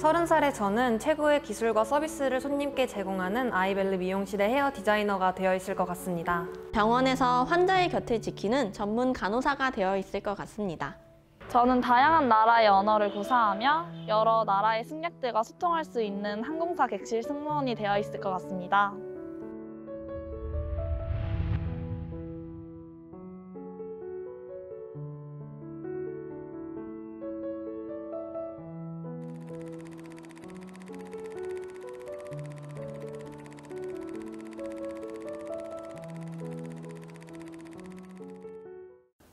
30살의 저는 최고의 기술과 서비스를 손님께 제공하는 아이벨르 미용실의 헤어 디자이너가 되어 있을 것 같습니다. 병원에서 환자의 곁을 지키는 전문 간호사가 되어 있을 것 같습니다. 저는 다양한 나라의 언어를 구사하며 여러 나라의 승객들과 소통할 수 있는 항공사 객실 승무원이 되어 있을 것 같습니다.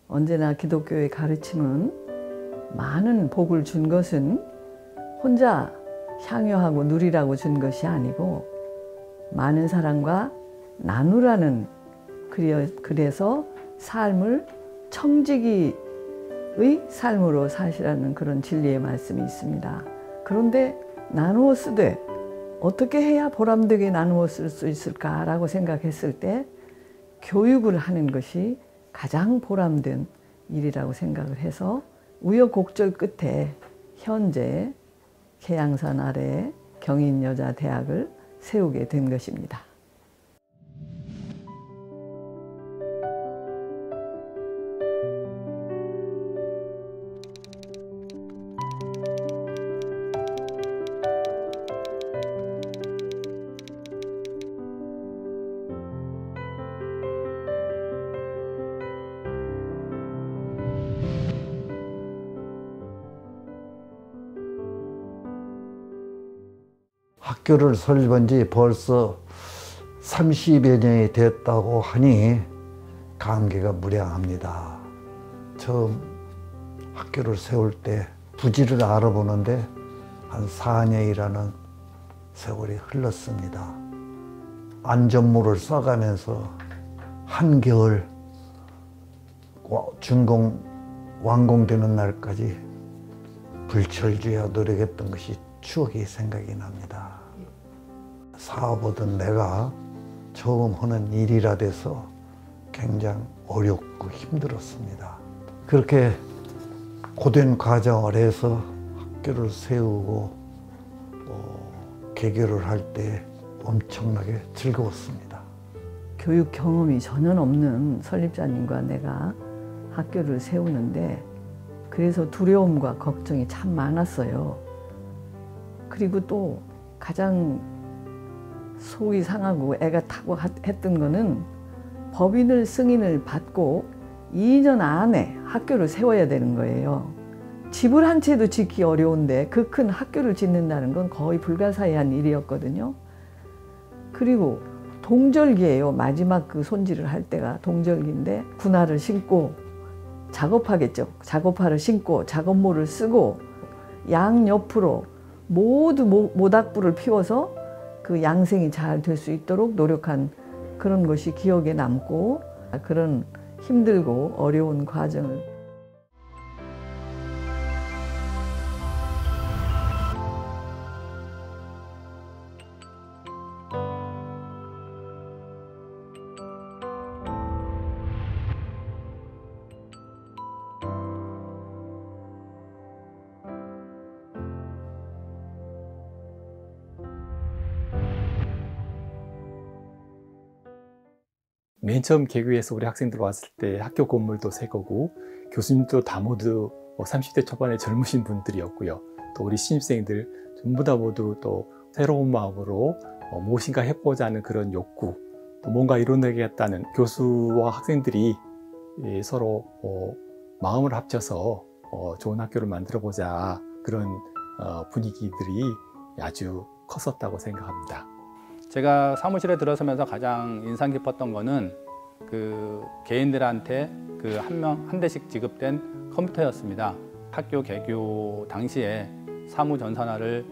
언제나 기독교의 가르침은 많은 복을 준 것은 혼자 향유하고 누리라고 준 것이 아니고 많은 사람과 나누라는, 그래서 삶을 청지기의 삶으로 사시라는 그런 진리의 말씀이 있습니다. 그런데 나누어 쓰되 어떻게 해야 보람되게 나누어 쓸 수 있을까라고 생각했을 때 교육을 하는 것이 가장 보람된 일이라고 생각을 해서 우여곡절 끝에 현재 계양산 아래에 경인여자대학을 세우게 된 것입니다. 학교를 설립한 지 벌써 30여 년이 됐다고 하니 감개가 무량합니다. 처음 학교를 세울 때 부지를 알아보는데 한 4년이라는 세월이 흘렀습니다. 안전모를 써가면서 한겨울 준공 완공되는 날까지 불철주야 노력했던 것이 추억이 생각이 납니다. 사업하던 내가 처음 하는 일이라 돼서 굉장히 어렵고 힘들었습니다. 그렇게 고된 과정을 해서 학교를 세우고 개교를 할 때 엄청나게 즐거웠습니다. 교육 경험이 전혀 없는 설립자님과 내가 학교를 세우는데 그래서 두려움과 걱정이 참 많았어요. 그리고 또 가장 속이 상하고 애가 타고 했던 거는 법인을 승인을 받고 2년 안에 학교를 세워야 되는 거예요. 집을 한 채도 짓기 어려운데 그 큰 학교를 짓는다는 건 거의 불가사의한 일이었거든요. 그리고 동절기예요. 마지막 그 손질을 할 때가 동절기인데 군화를 신고 작업하겠죠. 작업화를 신고 작업모를 쓰고 양옆으로 모두 모닥불을 피워서 그 양생이 잘 될 수 있도록 노력한 그런 것이 기억에 남고, 그런 힘들고 어려운 과정을 맨 처음 개교해서 우리 학생들 왔을 때 학교 건물도 새 거고 교수님도 다 모두 30대 초반의 젊으신 분들이었고요. 또 우리 신입생들 전부 다 모두 또 새로운 마음으로 무엇인가 해보자는 그런 욕구, 또 뭔가 이뤄내겠다는 교수와 학생들이 서로 마음을 합쳐서 좋은 학교를 만들어보자, 그런 분위기들이 아주 컸었다고 생각합니다. 제가 사무실에 들어서면서 가장 인상 깊었던 거는 그 개인들한테 그 한 대씩 지급된 컴퓨터였습니다. 학교 개교 당시에 사무전산화를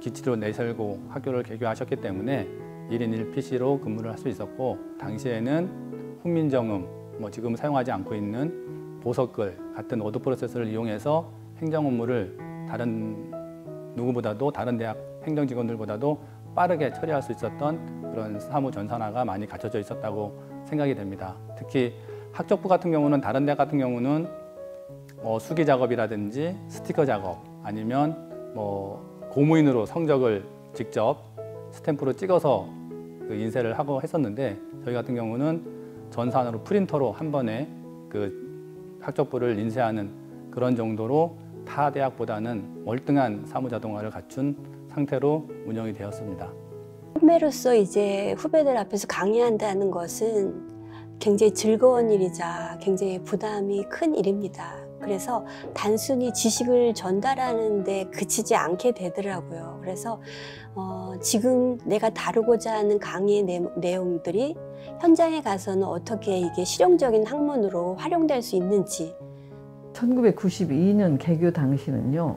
기치로 내세우고 학교를 개교하셨기 때문에 1인 1PC로 근무를 할 수 있었고, 당시에는 훈민정음, 지금 사용하지 않고 있는 보석글 같은 워드 프로세서를 이용해서 행정 업무를 다른 누구보다도, 다른 대학 행정 직원들보다도 빠르게 처리할 수 있었던 그런 사무 전산화가 많이 갖춰져 있었다고 생각이 됩니다. 특히 학적부 같은 경우는, 다른 대학 같은 경우는 수기 작업이라든지 스티커 작업, 아니면 고무인으로 성적을 직접 스탬프로 찍어서 그 인쇄를 하고 했었는데, 저희 같은 경우는 전산으로 프린터로 한 번에 그 학적부를 인쇄하는 그런 정도로 타 대학보다는 월등한 사무자동화를 갖춘 상태로 운영이 되었습니다. 선배로서 이제 후배들 앞에서 강의한다는 것은 굉장히 즐거운 일이자 굉장히 부담이 큰 일입니다. 그래서 단순히 지식을 전달하는 데 그치지 않게 되더라고요. 그래서 지금 내가 다루고자 하는 강의의 내용들이 현장에 가서는 어떻게 이게 실용적인 학문으로 활용될 수 있는지. 1992년 개교 당시는요,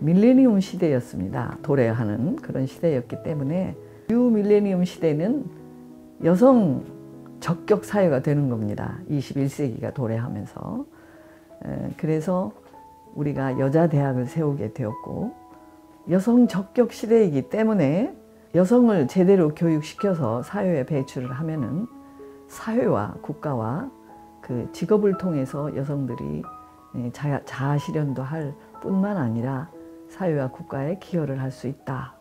밀레니엄 시대였습니다. 도래하는 그런 시대였기 때문에 뉴 밀레니엄 시대는 여성 적격 사회가 되는 겁니다. 21세기가 도래하면서. 그래서 우리가 여자 대학을 세우게 되었고, 여성 적격 시대이기 때문에 여성을 제대로 교육시켜서 사회에 배출을 하면은 사회와 국가와 그 직업을 통해서 여성들이 자아 실현도 할 뿐만 아니라 사회와 국가에 기여를 할 수 있다.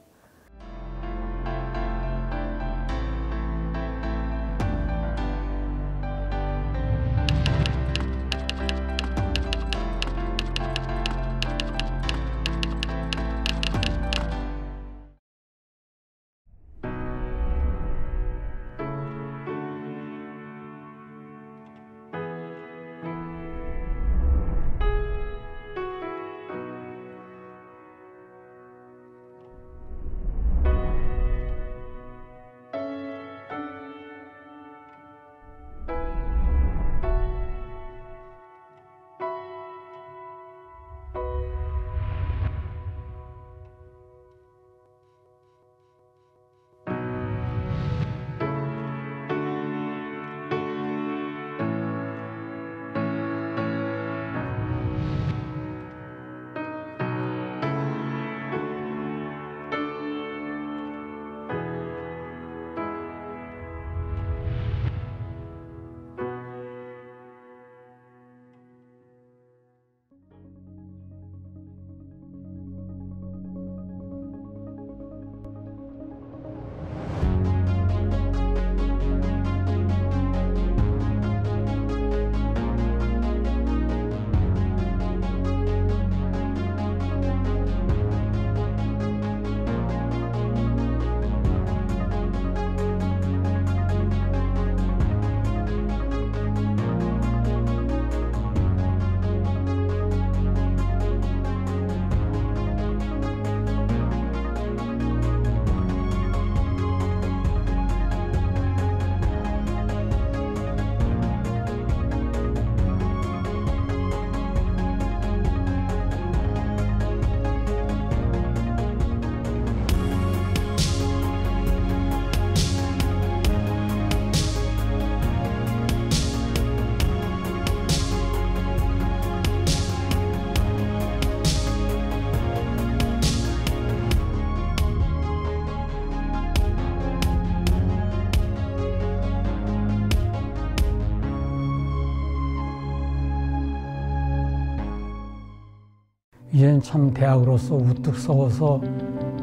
이젠 참 대학으로서 우뚝 서서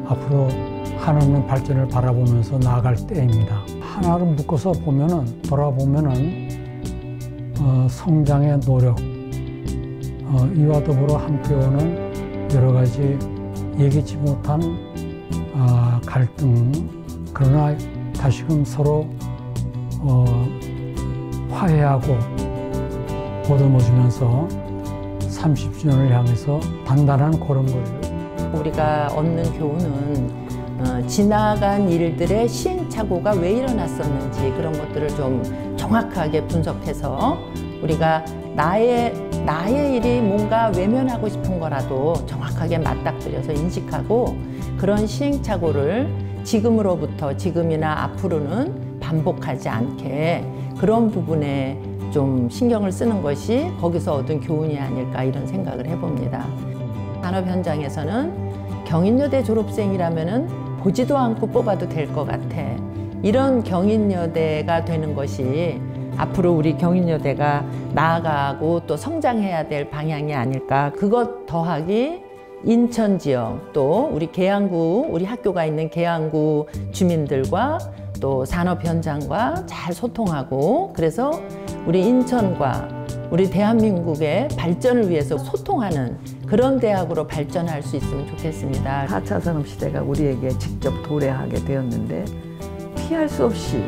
앞으로 한없는 발전을 바라보면서 나아갈 때입니다. 하나를 묶어서 보면은, 돌아보면은 성장의 노력, 이와 더불어 함께 오는 여러 가지 예기치 못한 갈등, 그러나 다시금 서로 화해하고 보듬어주면서 30주년을 향해서 단단한 걸음걸이를. 우리가 얻는 교훈은 지나간 일들의 시행착오가 왜 일어났었는지 그런 것들을 좀 정확하게 분석해서 우리가 나의 일이 뭔가 외면하고 싶은 거라도 정확하게 맞닥뜨려서 인식하고, 그런 시행착오를 지금으로부터, 지금이나 앞으로는 반복하지 않게 그런 부분에 좀 신경을 쓰는 것이 거기서 얻은 교훈이 아닐까, 이런 생각을 해봅니다. 산업 현장에서는 경인여대 졸업생이라면은 보지도 않고 뽑아도 될 것 같아. 이런 경인여대가 되는 것이 앞으로 우리 경인여대가 나아가고 또 성장해야 될 방향이 아닐까. 그것 더하기 인천 지역 또 우리 계양구 우리 학교가 있는 계양구 주민들과 또 산업 현장과 잘 소통하고 그래서 우리 인천과 우리 대한민국의 발전을 위해서 소통하는 그런 대학으로 발전할 수 있으면 좋겠습니다. 4차 산업시대가 우리에게 직접 도래하게 되었는데 피할 수 없이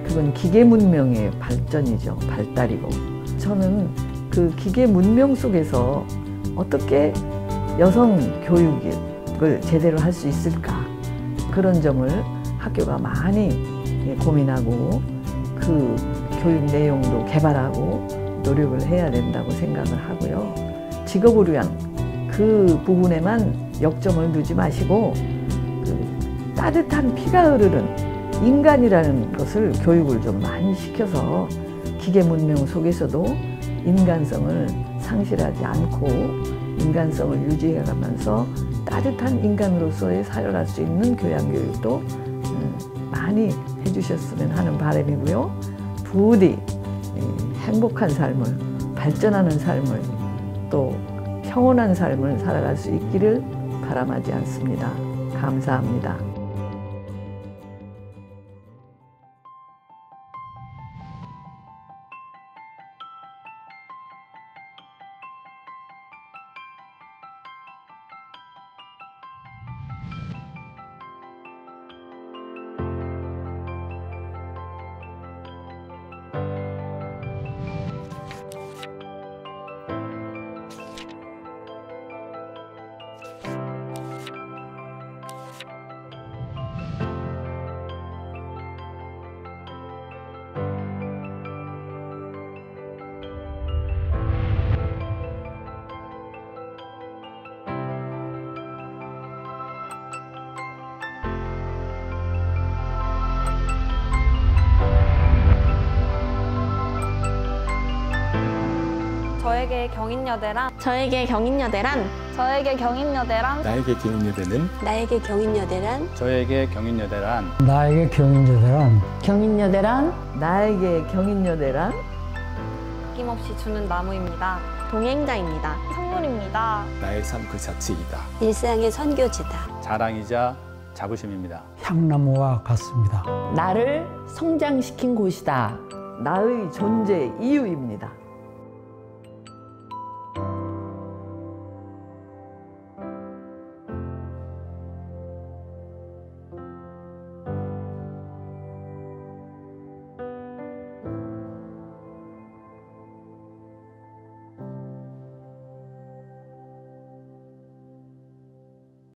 그건 기계 문명의 발전이죠. 발달이고 저는 그 기계 문명 속에서 어떻게 여성 교육을 제대로 할 수 있을까 그런 점을 학교가 많이 고민하고 그 교육 내용도 개발하고 노력을 해야 된다고 생각을 하고요. 직업을 위한 그 부분에만 역점을 두지 마시고 그 따뜻한 피가 흐르는 인간이라는 것을 교육을 좀 많이 시켜서 기계 문명 속에서도 인간성을 상실하지 않고 인간성을 유지해가면서 따뜻한 인간으로서의 살아갈 수 있는 교양교육도 많이 해주셨으면 하는 바람이고요. 부디 행복한 삶을, 발전하는 삶을, 또 평온한 삶을 살아갈 수 있기를 바람하지 않습니다. 감사합니다. 저에게 경인여대란 저에게 경인여대란 저에게 경인여대란 나에게 경인여대는 나에게 경인여대란 저에게 경인여대란 나에게 경인여대란 경인여대란 나에게 경인여대란 아낌없이 주는 나무입니다. 동행자입니다. 선물입니다. 나의 삶 그 자체이다. 일상의 선교지다. 자랑이자 자부심입니다. 향나무와 같습니다. 나를 성장시킨 곳이다. 나의 존재 이유입니다.